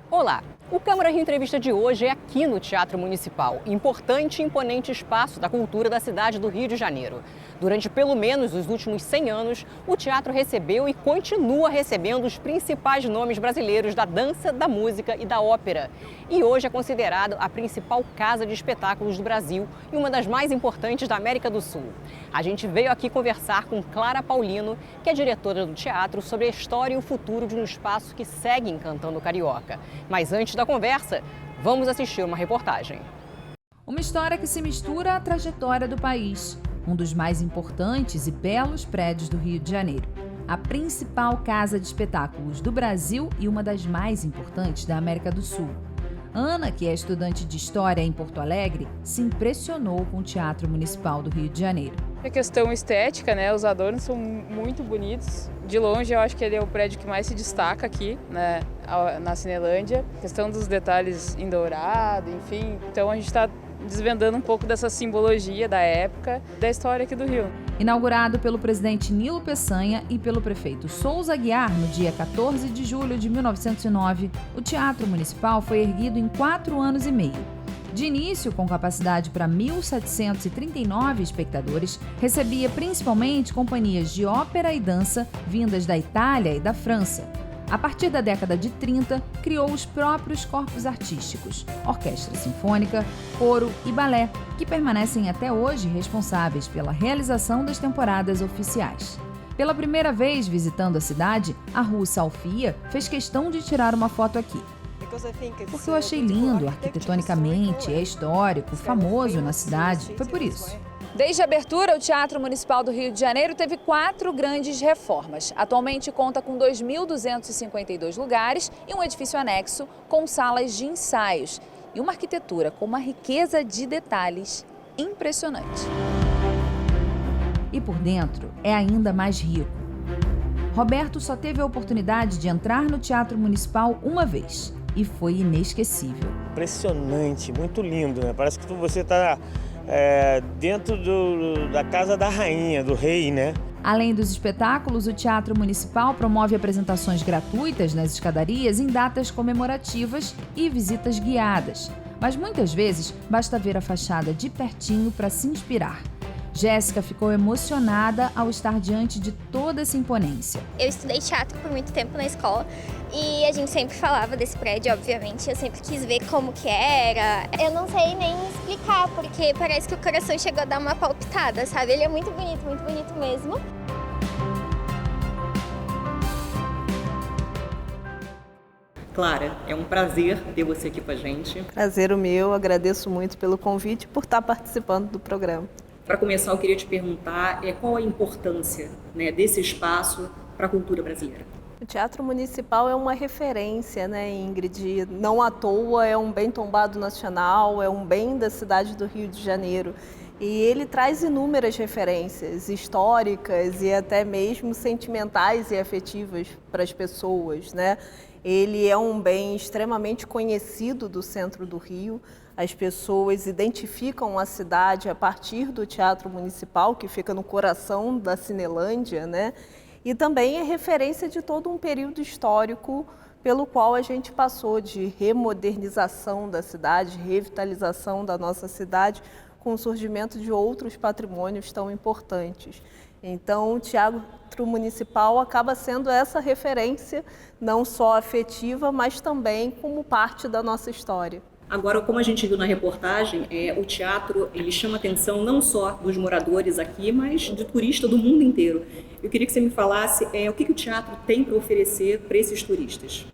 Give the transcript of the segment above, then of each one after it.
Olá, o Câmara Rio Entrevista de hoje é aqui no Teatro Municipal, importante e imponente espaço da cultura da cidade do Rio de Janeiro. Durante pelo menos os últimos 100 anos, o teatro recebeu e continua recebendo os principais nomes brasileiros da dança, da música e da ópera. E hoje é considerado a principal casa de espetáculos do Brasil e uma das mais importantes da América do Sul. A gente veio aqui conversar com Clara Paulino, que é diretora do teatro, sobre a história e o futuro de um espaço que segue encantando o carioca. Mas antes da conversa, vamos assistir uma reportagem. Uma história que se mistura à trajetória do país. Um dos mais importantes e belos prédios do Rio de Janeiro. A principal casa de espetáculos do Brasil e uma das mais importantes da América do Sul. Ana, que é estudante de História em Porto Alegre, se impressionou com o Teatro Municipal do Rio de Janeiro. A questão estética, né? Os adornos são muito bonitos. De longe, eu acho que ele é o prédio que mais se destaca aqui, né? Na Cinelândia. A questão dos detalhes em dourado, enfim. Então a gente está desvendando um pouco dessa simbologia da época, da história aqui do Rio. Inaugurado pelo presidente Nilo Peçanha e pelo prefeito Souza Aguiar no dia 14 de julho de 1909, o Teatro Municipal foi erguido em 4 anos e meio. De início, com capacidade para 1.739 espectadores, recebia principalmente companhias de ópera e dança vindas da Itália e da França. A partir da década de 30, criou os próprios corpos artísticos, orquestra sinfônica, coro e balé, que permanecem até hoje responsáveis pela realização das temporadas oficiais. Pela primeira vez visitando a cidade, a russa Alfia fez questão de tirar uma foto aqui. Porque eu achei lindo arquitetonicamente, é histórico, famoso na cidade, foi por isso. Desde a abertura, o Teatro Municipal do Rio de Janeiro teve 4 grandes reformas. Atualmente conta com 2.252 lugares e um edifício anexo com salas de ensaios. E uma arquitetura com uma riqueza de detalhes impressionante. E por dentro é ainda mais rico. Roberto só teve a oportunidade de entrar no Teatro Municipal uma vez e foi inesquecível. Impressionante, muito lindo, né? Parece que você está dentro da casa da rainha, do rei, né? Além dos espetáculos, o Teatro Municipal promove apresentações gratuitas nas escadarias em datas comemorativas e visitas guiadas. Mas muitas vezes basta ver a fachada de pertinho para se inspirar. Jéssica ficou emocionada ao estar diante de toda essa imponência. Eu estudei teatro por muito tempo na escola e a gente sempre falava desse prédio, obviamente. Eu sempre quis ver como que era. Eu não sei nem explicar, porque parece que o coração chegou a dar uma palpitada, sabe? Ele é muito bonito mesmo. Clara, é um prazer ter você aqui com a gente. Prazer o meu, agradeço muito pelo convite e por estar participando do programa. Para começar, eu queria te perguntar qual a importância, né, desse espaço para a cultura brasileira. O Teatro Municipal é uma referência, né, Ingrid? Não à toa, é um bem tombado nacional, é um bem da cidade do Rio de Janeiro. E ele traz inúmeras referências históricas e até mesmo sentimentais e afetivas para as pessoas, né? Ele é um bem extremamente conhecido do centro do Rio. As pessoas identificam a cidade a partir do Teatro Municipal, que fica no coração da Cinelândia, né? E também é referência de todo um período histórico pelo qual a gente passou de remodernização da cidade, revitalização da nossa cidade, com o surgimento de outros patrimônios tão importantes. Então, o Teatro Municipal acaba sendo essa referência, não só afetiva, mas também como parte da nossa história. Agora, como a gente viu na reportagem, o teatro ele chama a atenção não só dos moradores aqui, mas de turistas do mundo inteiro. Eu queria que você me falasse o que o teatro tem para oferecer para esses turistas.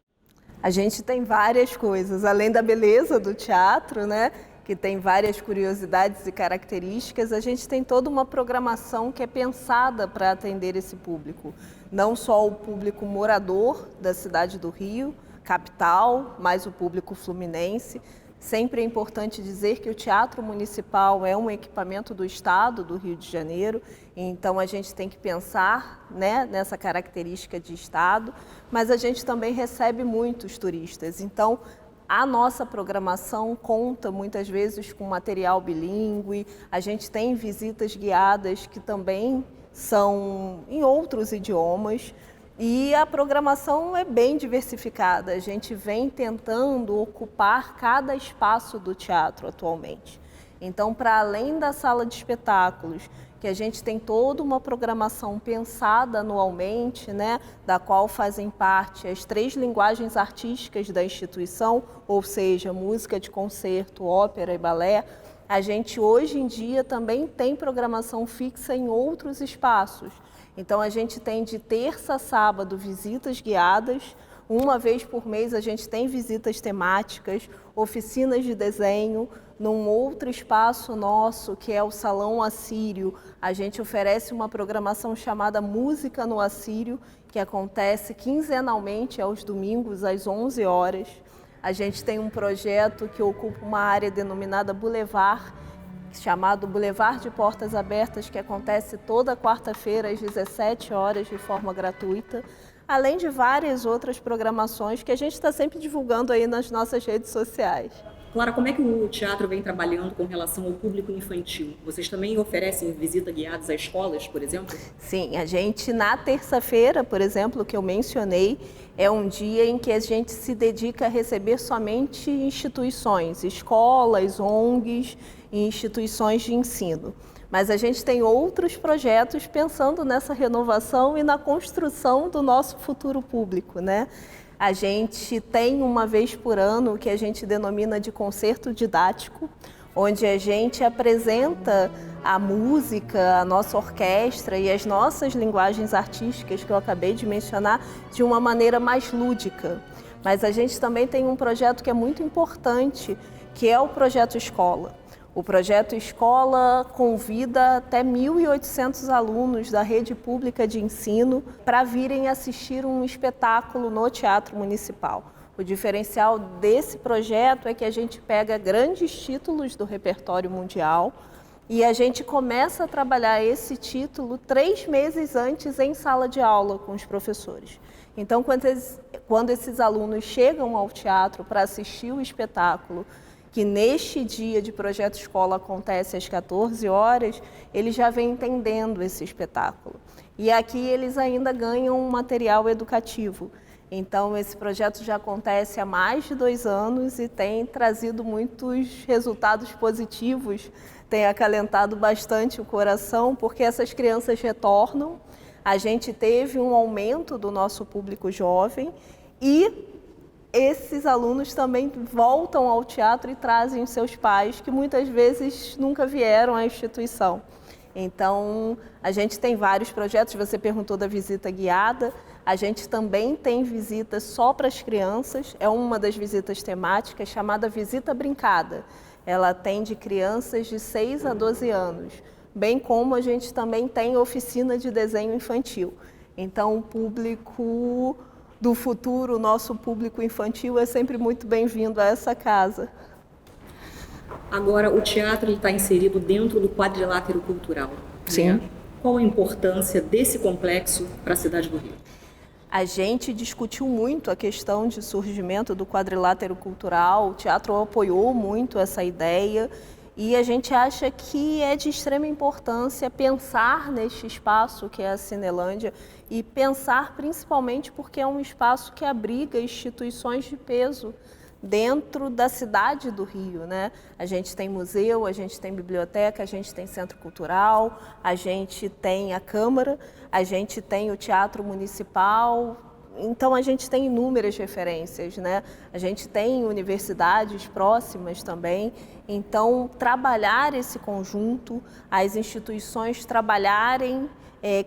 A gente tem várias coisas, além da beleza do teatro, né? que tem várias curiosidades e características, a gente tem toda uma programação que é pensada para atender esse público. Não só o público morador da cidade do Rio, capital, mas o público fluminense. Sempre é importante dizer que o Teatro Municipal é um equipamento do Estado do Rio de Janeiro, então a gente tem que pensar, né, nessa característica de Estado, mas a gente também recebe muitos turistas. Então, a nossa programação conta muitas vezes com material bilíngue, a gente tem visitas guiadas que também são em outros idiomas. E a programação é bem diversificada, a gente vem tentando ocupar cada espaço do teatro atualmente. Então, para além da sala de espetáculos, que a gente tem toda uma programação pensada anualmente, né, da qual fazem parte as 3 linguagens artísticas da instituição, ou seja, música de concerto, ópera e balé, a gente hoje em dia também tem programação fixa em outros espaços. Então, a gente tem de terça a sábado visitas guiadas, uma vez por mês a gente tem visitas temáticas, oficinas de desenho. Num outro espaço nosso, que é o Salão Assírio, a gente oferece uma programação chamada Música no Assírio, que acontece quinzenalmente aos domingos às 11 horas. A gente tem um projeto que ocupa uma área denominada Boulevard, chamado Boulevard de Portas Abertas, que acontece toda quarta-feira às 17 horas de forma gratuita, além de várias outras programações que a gente está sempre divulgando aí nas nossas redes sociais. Clara, como é que o teatro vem trabalhando com relação ao público infantil? Vocês também oferecem visita guiadas a escolas, por exemplo? Sim, a gente na terça-feira, por exemplo, que eu mencionei, é um dia em que a gente se dedica a receber somente instituições, escolas, ONGs e instituições de ensino. Mas a gente tem outros projetos pensando nessa renovação e na construção do nosso futuro público, né? A gente tem uma vez por ano o que a gente denomina de concerto didático, onde a gente apresenta a música, a nossa orquestra e as nossas linguagens artísticas que eu acabei de mencionar de uma maneira mais lúdica. Mas a gente também tem um projeto que é muito importante, que é o Projeto Escola. O Projeto Escola convida até 1.800 alunos da rede pública de ensino para virem assistir um espetáculo no Teatro Municipal. O diferencial desse projeto é que a gente pega grandes títulos do repertório mundial e a gente começa a trabalhar esse título 3 meses antes em sala de aula com os professores. Então, quando esses alunos chegam ao teatro para assistir o espetáculo, que neste dia de Projeto Escola acontece às 14 horas, eles já vêm entendendo esse espetáculo. E aqui eles ainda ganham um material educativo. Então, esse projeto já acontece há mais de 2 anos e tem trazido muitos resultados positivos, tem acalentado bastante o coração, porque essas crianças retornam. A gente teve um aumento do nosso público jovem e esses alunos também voltam ao teatro e trazem os seus pais, que muitas vezes nunca vieram à instituição. Então, a gente tem vários projetos, você perguntou da visita guiada, a gente também tem visita só para as crianças, é uma das visitas temáticas chamada Visita Brincada. Ela atende crianças de 6 a 12 anos, bem como a gente também tem oficina de desenho infantil. Então, o público do futuro, o nosso público infantil é sempre muito bem-vindo a essa casa. Agora, o teatro está inserido dentro do quadrilátero cultural. Sim. Né? Qual a importância desse complexo para a cidade do Rio? A gente discutiu muito a questão de surgimento do quadrilátero cultural, o teatro apoiou muito essa ideia e a gente acha que é de extrema importância pensar neste espaço que é a Cinelândia e pensar principalmente porque é um espaço que abriga instituições de peso dentro da cidade do Rio, né? A gente tem museu, a gente tem biblioteca, a gente tem centro cultural, a gente tem a Câmara, a gente tem o Teatro Municipal. Então, a gente tem inúmeras referências, né? A gente tem universidades próximas também. Então, trabalhar esse conjunto, as instituições trabalharem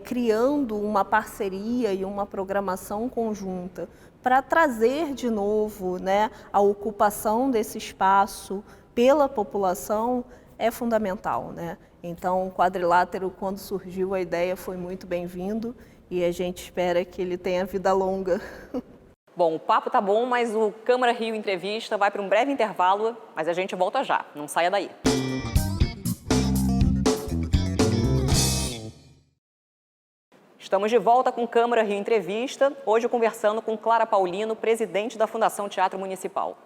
criando uma parceria e uma programação conjunta para trazer de novo, né, a ocupação desse espaço, pela população é fundamental, né? Então, o quadrilátero, quando surgiu a ideia, foi muito bem-vindo e a gente espera que ele tenha vida longa. Bom, o papo tá bom, mas o Câmara Rio Entrevista vai para um breve intervalo, mas a gente volta já, não saia daí. Estamos de volta com Câmara Rio Entrevista, hoje conversando com Clara Paulino, presidente da Fundação Teatro Municipal.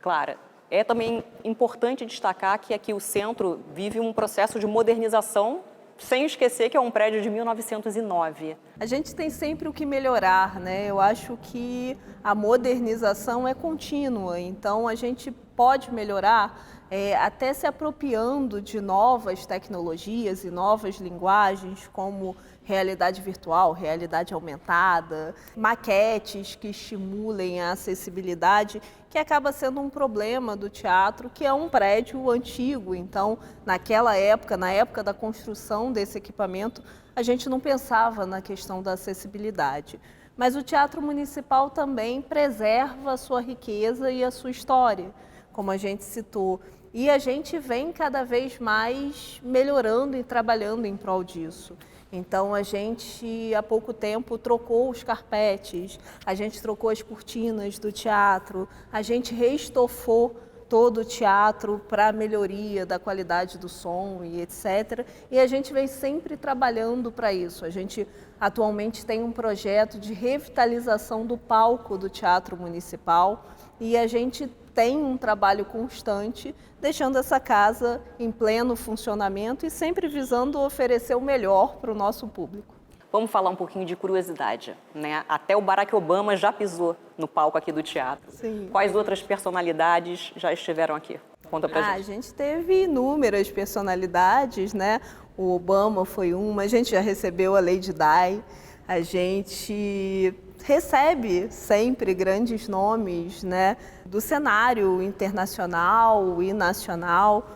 Clara, é também importante destacar que aqui o centro vive um processo de modernização, sem esquecer que é um prédio de 1909. A gente tem sempre o que melhorar, né? Eu acho que a modernização é contínua, então a gente pode melhorar até se apropriando de novas tecnologias e novas linguagens, como realidade virtual, realidade aumentada, maquetes que estimulem a acessibilidade, que acaba sendo um problema do teatro, que é um prédio antigo. Então, naquela época, na época da construção desse equipamento, a gente não pensava na questão da acessibilidade. Mas o Teatro Municipal também preserva a sua riqueza e a sua história, como a gente citou. E a gente vem cada vez mais melhorando e trabalhando em prol disso. Então, a gente, há pouco tempo, trocou os carpetes, a gente trocou as cortinas do teatro, a gente reestofou todo o teatro para a melhoria da qualidade do som e etc. E a gente vem sempre trabalhando para isso. A gente atualmente tem um projeto de revitalização do palco do Teatro Municipal e a gente tem um trabalho constante, deixando essa casa em pleno funcionamento e sempre visando oferecer o melhor para o nosso público. Vamos falar um pouquinho de curiosidade, né? Até o Barack Obama já pisou no palco aqui do teatro. Sim. Quais outras personalidades já estiveram aqui? Conta pra gente. A gente teve inúmeras personalidades, né? O Obama foi uma, a gente já recebeu a Lady Di, a gente recebe sempre grandes nomes, né, do cenário internacional e nacional.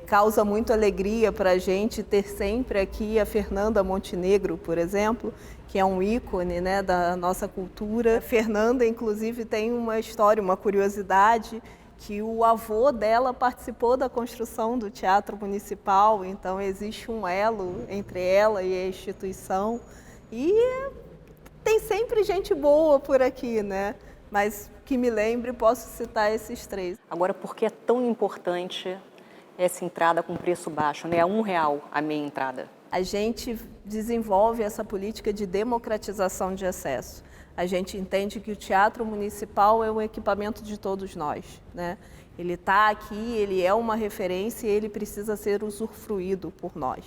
Causa muito alegria para a gente ter sempre aqui a Fernanda Montenegro, por exemplo, que é um ícone, né, da nossa cultura. A Fernanda, inclusive, tem uma história, uma curiosidade, que o avô dela participou da construção do Teatro Municipal, então existe um elo entre ela e a instituição. E tem sempre gente boa por aqui, né? Mas que me lembre, posso citar esses três. Agora, por que é tão importante essa entrada com preço baixo, né? É R$1 a meia entrada. A gente desenvolve essa política de democratização de acesso. A gente entende que o Teatro Municipal é um equipamento de todos nós, né? Ele está aqui, ele é uma referência e ele precisa ser usufruído por nós.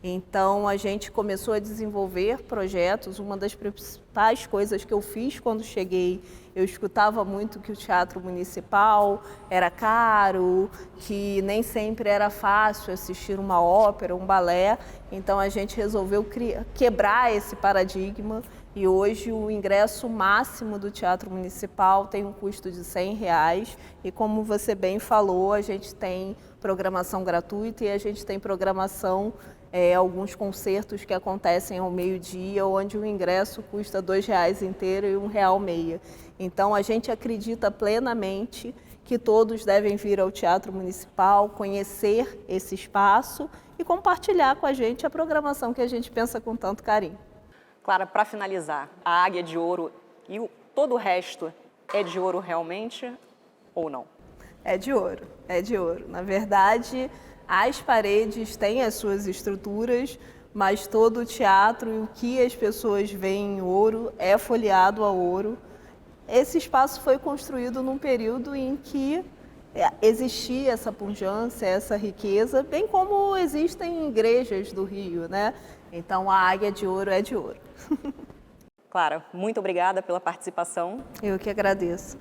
Então, a gente começou a desenvolver projetos. Uma das principais coisas que eu fiz quando cheguei, eu escutava muito que o Teatro Municipal era caro, que nem sempre era fácil assistir uma ópera, um balé. Então, a gente resolveu quebrar esse paradigma e hoje o ingresso máximo do Teatro Municipal tem um custo de R$100 e, como você bem falou, a gente tem programação gratuita e a gente tem programação alguns concertos que acontecem ao meio-dia, onde o ingresso custa R$2 inteiro e R$1 meia. Então, a gente acredita plenamente que todos devem vir ao Teatro Municipal, conhecer esse espaço e compartilhar com a gente a programação que a gente pensa com tanto carinho. Clara, para finalizar, a Águia de Ouro e todo o resto é de ouro realmente ou não? É de ouro, é de ouro. Na verdade, as paredes têm as suas estruturas, mas todo o teatro e o que as pessoas veem em ouro é folheado a ouro. Esse espaço foi construído num período em que existia essa pujança, essa riqueza, bem como existem igrejas do Rio, né? Então, a Águia de Ouro é de ouro. Clara, muito obrigada pela participação. Eu que agradeço.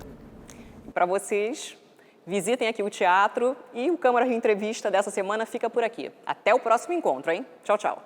Para vocês, visitem aqui o teatro e o Câmara Rio Entrevista dessa semana fica por aqui. Até o próximo encontro, hein? Tchau, tchau.